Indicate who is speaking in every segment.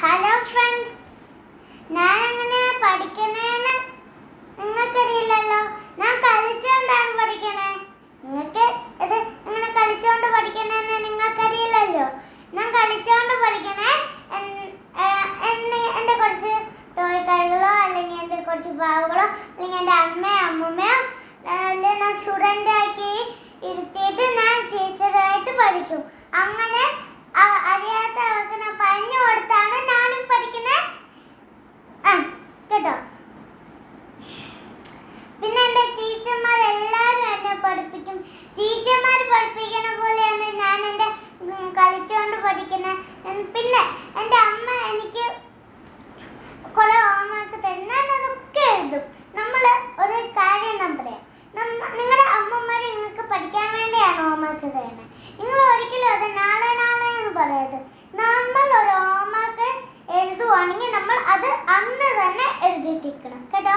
Speaker 1: Hello friends, ഞാൻ എങ്ങനെ പഠിക്കണേന്ന് നിങ്ങൾക്കറിയില്ലല്ലോ. ഞാൻ കളിച്ചോണ്ടാണ് പഠിക്കണേ. നിങ്ങൾക്ക് ഇത് എങ്ങനെ കളിച്ചോണ്ട് പഠിക്കണേന്ന് നിങ്ങൾക്കറിയില്ലല്ലോ. ഞാൻ കളിച്ചോണ്ട് പഠിക്കണേ. എൻ്റെ കുറച്ച് ടോയ്കളോ അല്ലെങ്കിൽ എൻ്റെ കുറച്ച് പാവകളോ അല്ലെങ്കിൽ എൻ്റെ അമ്മയോ അമ്മൂമ്മയോ ഞാൻ സ്റ്റുഡൻ്റ് ആക്കി ഇരുത്തിയിട്ട് ഞാൻ ടീച്ചറായിട്ട് പഠിക്കും. അങ്ങനെ അറിയാത്ത അവർക്ക് ഞാൻ പറഞ്ഞു കൊടുത്താണ് ഞാനും പഠിക്കണേ. കേട്ടോ. പിന്നെ എൻ്റെ ടീച്ചർമാരെല്ലാവരും എന്നെ പഠിപ്പിക്കും. ടീച്ചർമാർ പഠിപ്പിക്കണ പോലെയാണ് ഞാൻ എൻ്റെ കളിച്ചുകൊണ്ട് പഠിക്കണേ. പിന്നെ എൻ്റെ അമ്മ എനിക്ക് കുറെ ഹോംവർക്ക് തരും. ഞാൻ അതൊക്കെ എഴുതും. നമ്മൾ ഒരു കാര്യം ഞാൻ പറയാം. നിങ്ങളുടെ അമ്മമാർ നിങ്ങൾക്ക് പഠിക്കാൻ വേണ്ടിയാണ് ഹോംവർക്ക് തരുന്നത്. നിങ്ങൾ ഒരിക്കലും അത് നാളെ നാളെ എന്ന് പറയരുത്. നമ്മൾ ഒരു ഹോംവർക്ക് എഴുതുവാണെങ്കിൽ നമ്മൾ അത് അന്ന് തന്നെ എഴുതിയിരിക്കണം, കേട്ടോ.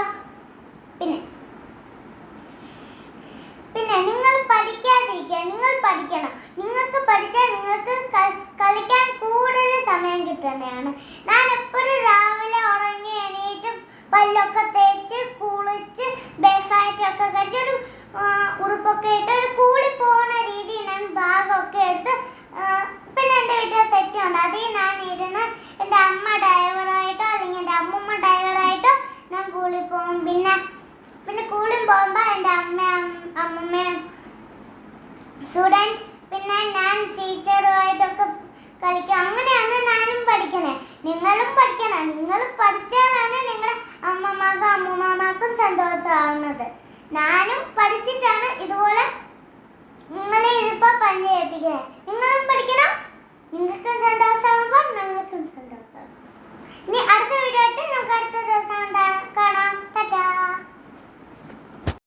Speaker 1: പിന്നെ നിങ്ങൾ പഠിക്കാതിരിക്കുക. നിങ്ങൾ പഠിക്കണം. നിങ്ങൾക്ക് പഠിച്ചാൽ നിങ്ങൾക്ക് കളിക്കാൻ കൂടുതൽ സമയം കിട്ടുന്നതാണ്. ഞാൻ എപ്പോഴും രാവിലെ ഉറങ്ങി എണീറ്റ് പല്ലൊക്കെ തേച്ച് കുളിച്ച് ബ്രേക്ക്ഫാസ്റ്റൊക്കെ കഴിച്ച് ഒരു ഉടുപ്പൊക്കെ ഇട്ട് ഒരു കൂളി പോകുന്ന രീതിയിൽ ഞാൻ ഭാഗമൊക്കെ എടുത്ത് പിന്നെ എൻ്റെ വീട്ടിൽ സെറ്റുണ്ട്. അതിൽ ഞാൻ ഇരുന്ന് എൻ്റെ അമ്മ ഡ്രൈവറായിട്ടോ അല്ലെങ്കിൽ എൻ്റെ അമ്മൂമ്മ ഡ്രൈവറായിട്ടോ ഞാൻ കൂളി പോകും. പിന്നെ കൂളിൽ പോകുമ്പോൾ എൻ്റെ അമ്മമ്മയും സ്റ്റുഡൻറ്റ് പിന്നെ ഞാൻ ടീച്ചറുമായിട്ടൊക്കെ കളിക്കും. അങ്ങനെയാണ് ഞാനും പഠിക്കണേ. നിങ്ങളും പഠിക്കണം. നിങ്ങൾ പഠിച്ചാലാണ് നിങ്ങളുടെ അമ്മമാർക്കും അമ്മൂമ്മമാർക്കും സന്തോഷമാവുന്നത്. ഞാനും പഠിച്ചിട്ടാണ് ഇതുപോലെ നിങ്ങളെ ഇതിപ്പോൾ പണി ചെയ്യിപ്പിക്കണേ. നിങ്ങളും പഠിക്കണം. നിങ്ങൾക്കും സന്തോഷമാകുമ്പോൾ ഞങ്ങൾക്കും സന്തോഷമാകും. ഇനി അടുത്ത